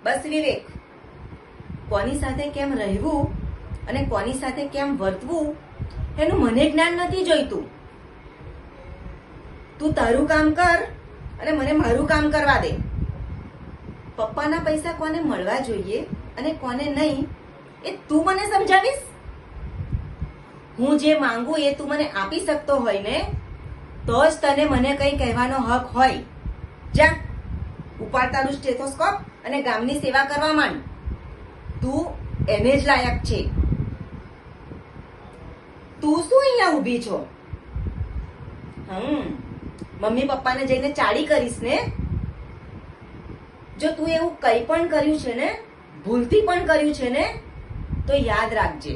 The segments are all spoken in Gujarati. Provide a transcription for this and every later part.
બસ વિવેક, કોની સાથે કેમ રહેવું અને કોની સાથે કેમ વર્તવું એનું મને જ્ઞાન નથી જોઈતું. તું તારું કામ કર અને મને મારું કામ કરવા દે. પપ્પાના પૈસા કોને મળવા જોઈએ અને કોને નહીં એ તું મને સમજાવીશ. હું જે માંગુ એ તું મને આપી શકતો હોય ને તો જ તને મને કંઈ કહેવાનો હક હોય. જા, ઉપાડ તારું સ્ટેથોસ્કોપ અને ગામની સેવા કરવા માંડ. તું એને જ લાયક છે. તું શું અહીંયા ઊભી છો? મમ્મી પપ્પાને જઈને ચાડી કરીશ ને? જો તું એવું કંઈ પણ કર્યું છે ને, ભૂલથી પણ કર્યું છે ને, તો યાદ રાખજે,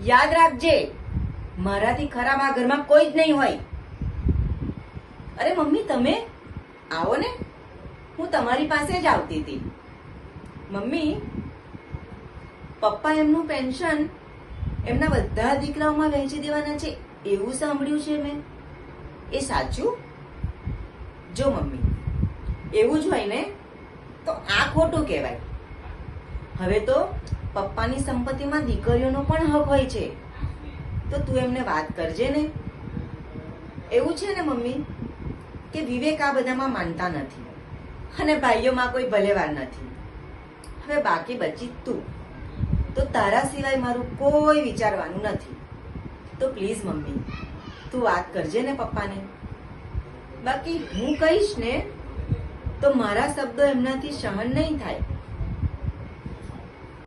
યાદ રાખજે, મારાથી ખરાબ આ ઘરમાં કોઈ જ નહીં હોય. અરે મમ્મી, તમે આવો ને, હું તમારી પાસે જ આવતી હતી. મમ્મી, પપ્પા એમનું પેન્શન એમના બધા દીકરાઓમાં વહેંચી દેવાના છે એવું સાંભળ્યું છે મેં. એ સાચું? જો મમ્મી, એવું જ હોય ને તો આ ખોટું કહેવાય. હવે તો પપ્પાની સંપત્તિમાં દીકરીઓનો પણ હક હોય છે, તો તું એમને વાત કરજે ને. એવું છે ને મમ્મી કે વિવેક આ બધામાં માનતા નથી અને ભાઈઓમાં કોઈ ભલેવાર નથી. હવે બાકી બચી તું, તો તારા સિવાય મારું કોઈ વિચારવાનું નથી. તો પ્લીઝ મમ્મી, તું વાત કરજે ને પપ્પાને. બાકી હું કહીશ ને તો મારા શબ્દો એમનાથી સહન નહીં થાય.